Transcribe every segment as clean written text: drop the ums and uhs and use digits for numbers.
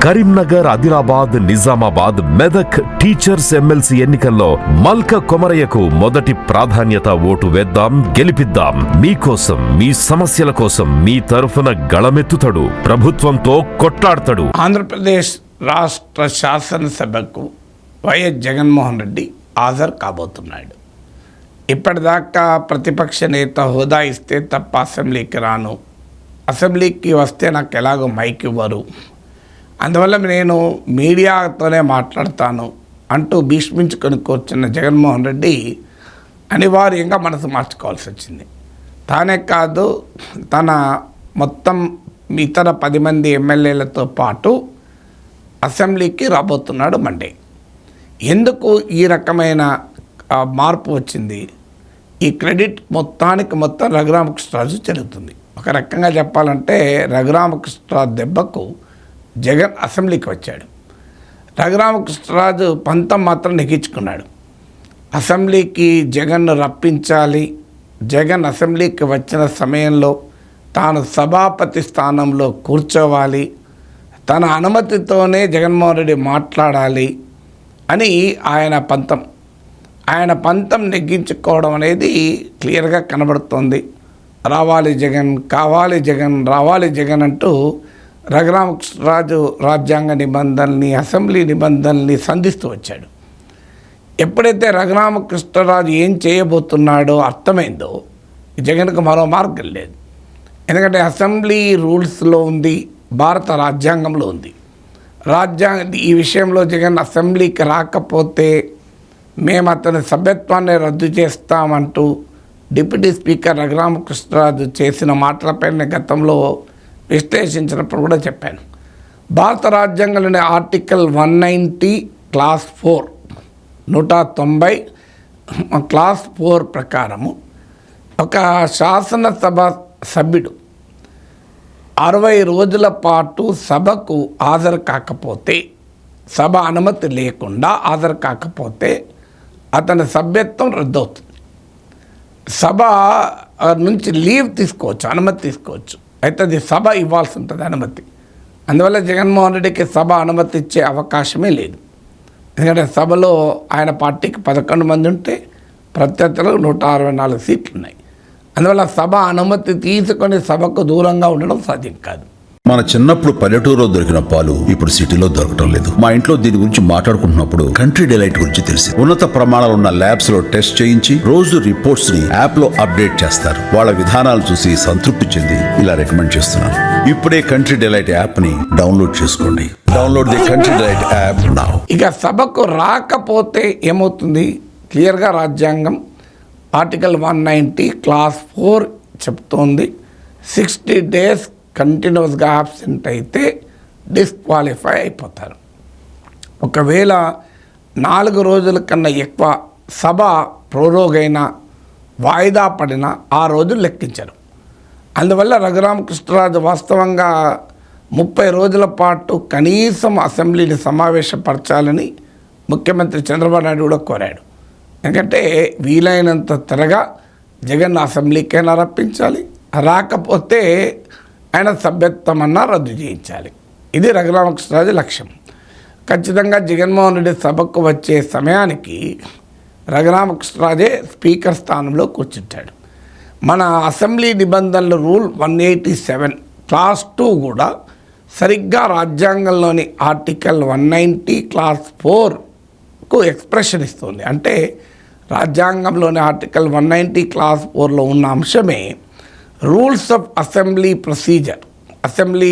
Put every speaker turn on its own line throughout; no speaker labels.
Karimnagar, Adilabad, Nizamabad, Medak teachers MLC ఎన్నికల్లో మల్క కొమరయ్యకు మొదటి ప్రాధాన్యత. ఓటు వేద్దాం, గెలిపిద్దాం. మీకోసం, మీ సమస్యల కోసం మీ తరఫున గళమెత్తుతాడు, ప్రభుత్వంతో కొట్లాడతాడు.
ఆంధ్రప్రదేశ్ రాష్ట్ర శాసనసభకు వైఎస్ జగన్మోహన్ రెడ్డి హాజరు కాబోతున్నాడు. ఇప్పటిదాకా ప్రతిపక్ష నేత హోదా ఇస్తే తప్ప అసెంబ్లీకి రాను, అసెంబ్లీకి వస్తే నాకు ఎలాగో మైక్ ఇవ్వరు, అందువల్ల నేను మీడియాతోనే మాట్లాడతాను అంటూ భీష్మించుకొని కూర్చున్న జగన్మోహన్ రెడ్డి అనివార్యంగా మనసు మార్చుకోవాల్సి వచ్చింది. తానే కాదు, తన మొత్తం ఇతర 10 మంది ఎమ్మెల్యేలతో పాటు అసెంబ్లీకి రాబోతున్నాడు మండే. ఎందుకు ఈ రకమైన మార్పు వచ్చింది? ఈ క్రెడిట్ మొత్తం రఘురామకృష్ణరాజు చెల్లుతుంది. ఒక రకంగా చెప్పాలంటే రఘురామకృష్ణరాజు దెబ్బకు జగన్ అసెంబ్లీకి వచ్చాడు. రఘురామకృష్ణరాజు పంతం మాత్రం నెగ్గించుకున్నాడు. అసెంబ్లీకి జగన్ను రప్పించాలి, జగన్ అసెంబ్లీకి వచ్చిన సమయంలో తాను సభాపతి స్థానంలో కూర్చోవాలి, తన అనుమతితోనే జగన్మోహన్ రెడ్డి మాట్లాడాలి అని ఆయన పంతం నెగ్గించుకోవడం అనేది క్లియర్గా కనబడుతోంది. రావాలి జగన్, కావాలి జగన్, రావాలి జగన్ అంటూ రఘురామకృష్ణరాజు రాజ్యాంగ నిబంధనల్ని, అసెంబ్లీ నిబంధనల్ని సంధిస్తూ వచ్చాడు. ఎప్పుడైతే రఘురామకృష్ణరాజు ఏం చేయబోతున్నాడో అర్థమైందో జగన్కు మరో మార్గం లేదు. ఎందుకంటే అసెంబ్లీ రూల్స్లో ఉంది, భారత రాజ్యాంగంలో ఉంది. ఈ విషయంలో జగన్ అసెంబ్లీకి రాకపోతే మేము అతని సభ్యత్వాన్ని రద్దు చేస్తామంటూ డిప్యూటీ స్పీకర్ రఘురామకృష్ణరాజు చేసిన మాటలపైన గతంలో విశ్లేషించినప్పుడు కూడా చెప్పాను. భారత రాజ్యాంగంలోని ఆర్టికల్ 190 క్లాస్ 4 190 క్లాస్ 4 ప్రకారము ఒక శాసనసభ సభ్యుడు 60 రోజుల పాటు సభకు హాజరు కాకపోతే, సభ అనుమతి లేకుండా హాజరు కాకపోతే అతని సభ్యత్వం రద్దవుతుంది. సభ నుంచి లీవ్ తీసుకోవచ్చు, అనుమతి తీసుకోవచ్చు. అయితే అది సభ ఇవ్వాల్సి ఉంటుంది అనుమతి. అందువల్ల జగన్మోహన్ రెడ్డికి సభ అనుమతి ఇచ్చే అవకాశమే లేదు. ఎందుకంటే సభలో ఆయన పార్టీకి 11 మంది ఉంటే ప్రత్యర్థులకు 164 సీట్లు ఉన్నాయి. అందువల్ల సభ అనుమతి తీసుకొని సభకు దూరంగా ఉండడం సాధ్యం కాదు.
మన చిన్నప్పుడు పల్లెటూరులో దొరికిన పాలు ఇప్పుడు సిటీలో దొరకటం లేదు. మా ఇంట్లో దీని గురించి మాట్లాడుకుంటున్నప్పుడు కంట్రీ డిలైట్ గురించి తెలిసి ఉన్నత ప్రమాణాలు ఉన్న ల్యాబ్స్ లో టెస్ట్ చేయించి రోజు రిపోర్ట్స్ ని యాప్ లో అప్డేట్ చేస్తారు. వాళ్ళ విధానాలు చూసి సంతృప్తి చెంది ఇలా రికమెండ్ చేస్తున్నాను. ఇప్పుడే కంట్రీ డిలైట్ యాప్ ని డౌన్లోడ్ చేసుకోండి. Download the country delight app now.
ఇక సభకు రాకపోతే ఏమవుతుంది? క్లియర్గా రాజ్యాంగం ఆర్టికల్ 190 క్లాస్ 4 చెప్తోంది. 60 days కంటిన్యూస్గా ఆబ్సెంట్ అయితే డిస్క్వాలిఫై అయిపోతారు. ఒకవేళ 4 రోజుల కన్నా ఎక్కువ సభ ప్రోరోగైనా, వాయిదా పడినా ఆ రోజులు లెక్కించరు. అందువల్ల రఘురామకృష్ణరాజు వాస్తవంగా 30 రోజుల పాటు కనీసం అసెంబ్లీని సమావేశపరచాలని ముఖ్యమంత్రి చంద్రబాబు నాయుడు కూడా కోరాడు. ఎందుకంటే వీలైనంత త్వరగా జగన్ అసెంబ్లీకైనా రప్పించాలి, రాకపోతే ఆయన సభ్యత్వం అన్నా రద్దు చేయించాలి. ఇది రఘురామకృష్ణరాజు లక్ష్యం. ఖచ్చితంగా జగన్మోహన్ రెడ్డి సభకు వచ్చే సమయానికి రఘురామకృష్ణరాజే స్పీకర్ స్థానంలో కూర్చుంటాడు. మన అసెంబ్లీ నిబంధనలు రూల్ 187 క్లాస్ 2 కూడా సరిగ్గా రాజ్యాంగంలోని ఆర్టికల్ 190 క్లాస్ 4కు ఎక్స్ప్రెషన్ ఇస్తుంది. అంటే రాజ్యాంగంలోని ఆర్టికల్ 190 క్లాస్ 4లో ఉన్న అంశమే rules of assembly procedure. Assembly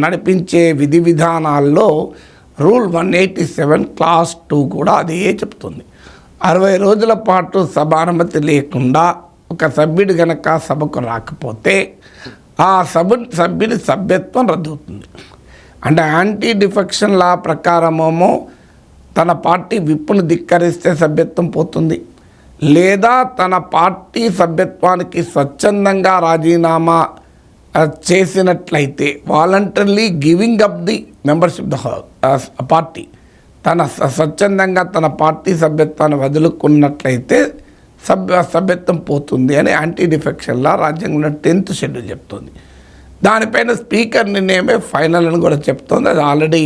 నడిపించే విధి విధానాల్లో రూల్ 187 క్లాస్ 2 కూడా అదే చెప్తుంది. 60 రోజుల పాటు సభ అనుమతి లేకుండా ఒక సభ్యుడు గనక సభకు రాకపోతే ఆ సభ్యుడి సభ్యత్వం రద్దవుతుంది. అంటే యాంటీ డిఫెక్షన్ లా ప్రకారమేమో తన పార్టీ విప్పును ధిక్కరిస్తే సభ్యత్వం పోతుంది, లేదా తన పార్టీ సభ్యత్వానికి స్వచ్ఛందంగా రాజీనామా చేసినట్లయితే voluntarily giving up the membership the party, తన స్వచ్ఛందంగా తన పార్టీ సభ్యత్వాన్ని వదులుకున్నట్లయితే సభ్యత్వం పోతుంది అని యాంటీ డిఫెక్షన్ లా రాజ్యాంగంలో 10th షెడ్యూల్ చెప్తుంది. దానిపైన స్పీకర్ నిర్ణయమే ఫైనల్ అని కూడా చెప్తోంది. అది ఆల్రెడీ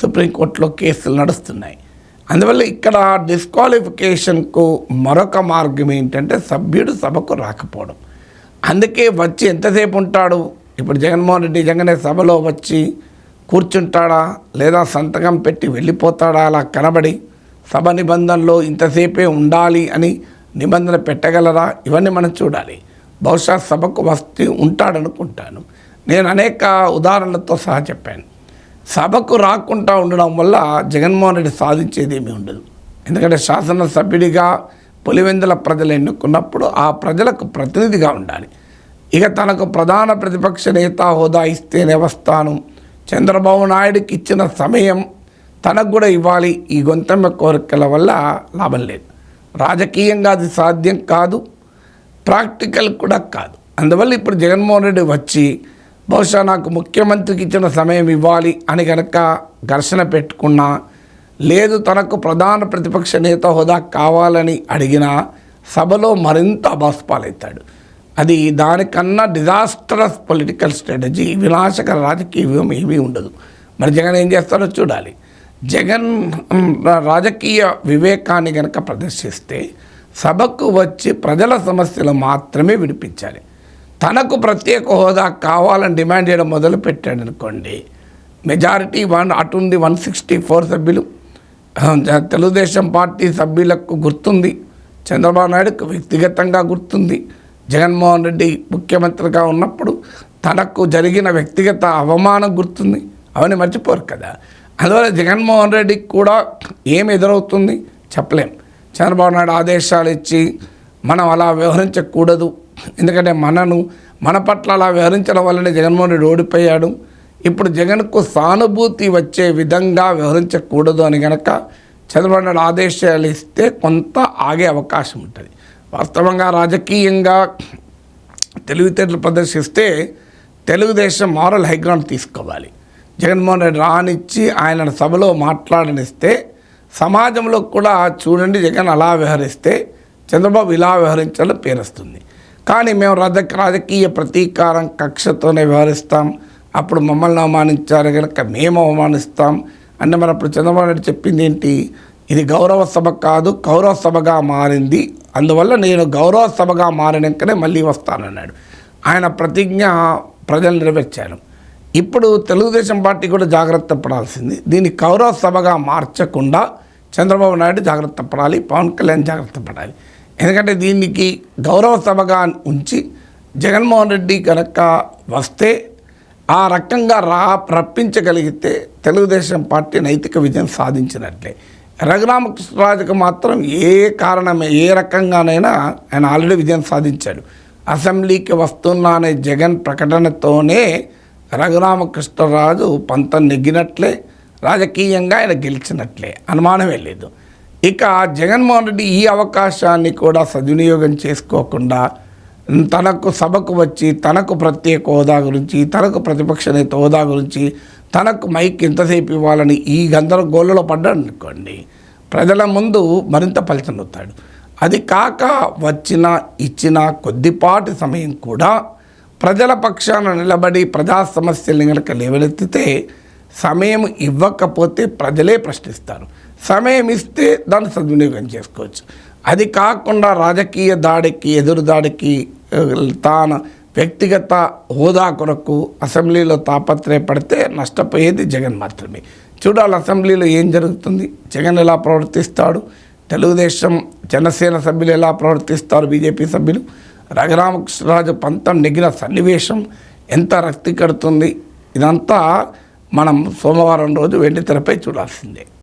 సుప్రీంకోర్టులో కేసులు నడుస్తున్నాయి. అందువల్ల ఇక్కడ డిస్క్వాలిఫికేషన్కు మరొక మార్గం ఏంటంటే సభ్యుడు సభకు రాకపోవడం. అందుకే వచ్చి ఎంతసేపు ఉంటాడు? ఇప్పుడు జగన్మోహన్ రెడ్డి నిజంగానే సభలో వచ్చి కూర్చుంటాడా లేదా సంతకం పెట్టి వెళ్ళిపోతాడా? అలా కనబడి సభ నిబంధనలో ఇంతసేపే ఉండాలి అని నిబంధన పెట్టగలరా? ఇవన్నీ మనం చూడాలి. బహుశా సభకు వస్తే ఉంటాడనుకుంటాను. నేను అనేక ఉదాహరణలతో సహా చెప్పాను. సభకు రాకుండా ఉండడం వల్ల జగన్మోహన్ రెడ్డి సాధించేది ఏమీ ఉండదు. ఎందుకంటే శాసనసభ్యుడిగా పులివెందుల ప్రజలు ఎన్నుకున్నప్పుడు ఆ ప్రజలకు ప్రతినిధిగా ఉండాలి. ఇక తనకు ప్రధాన ప్రతిపక్ష నేత హోదా ఇస్తేనే వస్తాను, చంద్రబాబు నాయుడుకి ఇచ్చిన సమయం తనకు కూడా ఇవ్వాలి, ఈ గొంతెమ్మ కోరికల వల్ల లాభం లేదు. రాజకీయంగా అది సాధ్యం కాదు, ప్రాక్టికల్ కూడా కాదు. అందువల్ల ఇప్పుడు జగన్మోహన్ రెడ్డి వచ్చి బహుశా నాకు ముఖ్యమంత్రికి ఇచ్చిన సమయం ఇవ్వాలి అని కనుక ఘర్షణ పెట్టుకున్నా, లేదు తనకు ప్రధాన ప్రతిపక్ష నేత హోదా కావాలని అడిగినా సభలో మరింత అభాస్పాలవుతాడు. అది దానికన్నా డిజాస్టరస్ పొలిటికల్ స్ట్రాటజీ, వినాశకర రాజకీయ వ్యూహం ఏమీ ఉండదు. మరి జగన్ ఏం చేస్తారో చూడాలి. జగన్ రాజకీయ వివేకాన్ని కనుక ప్రదర్శిస్తే సభకు వచ్చి ప్రజల సమస్యలు మాత్రమే వినిపించాలి. తనకు ప్రత్యేక హోదా కావాలని డిమాండ్ చేయడం మొదలుపెట్టాడు అనుకోండి, మెజారిటీ అటుంది 164 సభ్యులు. తెలుగుదేశం పార్టీ సభ్యులకు గుర్తుంది, చంద్రబాబు నాయుడుకు వ్యక్తిగతంగా గుర్తుంది. జగన్మోహన్ రెడ్డి ముఖ్యమంత్రిగా ఉన్నప్పుడు తనకు జరిగిన వ్యక్తిగత అవమానం గుర్తుంది. అవన్నీ మర్చిపోరు కదా. అందువల్ల జగన్మోహన్ రెడ్డికి కూడా ఏం ఎదురవుతుంది చెప్పలేం. చంద్రబాబు నాయుడు ఆదేశాలు ఇచ్చి మనం అలా వ్యవహరించకూడదు, ఎందుకంటే మన పట్ల అలా వ్యవహరించడం వల్లనే జగన్మోహన్ రెడ్డి ఓడిపోయాడు. ఇప్పుడు జగన్కు సానుభూతి వచ్చే విధంగా వ్యవహరించకూడదు అని కనుక చంద్రబాబు నాయుడు ఆదేశాలు ఇస్తే కొంత ఆగే అవకాశం ఉంటుంది. వాస్తవంగా రాజకీయంగా తెలివితేటలు ప్రదర్శిస్తే తెలుగుదేశం మారల్ హైగ్రౌండ్ తీసుకోవాలి. జగన్మోహన్ రెడ్డి రానిచ్చి ఆయన సభలో మాట్లాడనిస్తే సమాజంలో కూడా చూడండి జగన్ అలా వ్యవహరిస్తే చంద్రబాబు ఇలా వ్యవహరించాలని పేరుస్తుంది. కానీ మేము రాజకీయ ప్రతీకారం కక్షతోనే వ్యవహరిస్తాం, అప్పుడు మమ్మల్ని అవమానించారు కనుక మేము అవమానిస్తాం అంటే మరి అప్పుడు చంద్రబాబు నాయుడు చెప్పింది ఏంటి? ఇది గౌరవ సభ కాదు, కౌరవ సభగా మారింది, అందువల్ల నేను గౌరవ సభగా మారినాకనే మళ్ళీ వస్తానన్నాడు. ఆయన ప్రతిజ్ఞ ప్రజలు నెరవేర్చారు. ఇప్పుడు తెలుగుదేశం పార్టీ కూడా జాగ్రత్త పడాల్సింది. దీన్ని కౌరవ సభగా మార్చకుండా చంద్రబాబు నాయుడు జాగ్రత్త పడాలి, పవన్ కళ్యాణ్ జాగ్రత్త పడాలి. ఎందుకంటే దీనికి గౌరవ సభగా ఉంచి జగన్మోహన్ రెడ్డి కనుక వస్తే ఆ రకంగా రప్పించగలిగితే తెలుగుదేశం పార్టీ నైతిక విజయం సాధించినట్లే. రఘురామకృష్ణరాజుకు మాత్రం ఏ రకంగానైనా ఆయన ఆల్రెడీ విజయం సాధించాడు. అసెంబ్లీకి వస్తున్నా అనే జగన్ ప్రకటనతోనే రఘురామకృష్ణరాజు పంతం నెగ్గినట్లే, రాజకీయంగా ఆయన గెలిచినట్లే, అనుమానమే లేదు. ఇక జగన్మోహన్ రెడ్డి ఈ అవకాశాన్ని కూడా సద్వినియోగం చేసుకోకుండా తనకు సభకు వచ్చి తనకు ప్రత్యేక హోదా గురించి, తనకు ప్రతిపక్ష నేత హోదా గురించి, తనకు మైక్ ఎంతసేపు ఇవ్వాలని ఈ గందరగోళంలో పడ్డాడు అనుకోండి, ప్రజల ముందు మరింత పలచనవుతాడు. అది కాక ఇచ్చిన కొద్దిపాటి సమయం కూడా ప్రజల పక్షాన నిలబడి ప్రజా సమస్యల్ని కనుక లేవనెత్తితే సమయం ఇవ్వకపోతే ప్రజలే ప్రశ్నిస్తారు. సమయం ఇస్తే దాన్ని సద్వినియోగం చేసుకోవచ్చు. అది కాకుండా రాజకీయ దాడికి, ఎదురు దాడికి, తాను వ్యక్తిగత హోదా కొరకు అసెంబ్లీలో తాపత్రయపడితే నష్టపోయేది జగన్ మాత్రమే. చూడాలి అసెంబ్లీలో ఏం జరుగుతుంది, జగన్ ఎలా ప్రవర్తిస్తాడు, తెలుగుదేశం జనసేన సభ్యులు ఎలా ప్రవర్తిస్తారు, బీజేపీ సభ్యులు, రఘురామకృష్ణరాజు పంతం నెగ్గిన సన్నివేశం ఎంత రక్తి కడుతుంది, ఇదంతా మనం సోమవారం రోజు వెండితెరపై చూడాల్సిందే.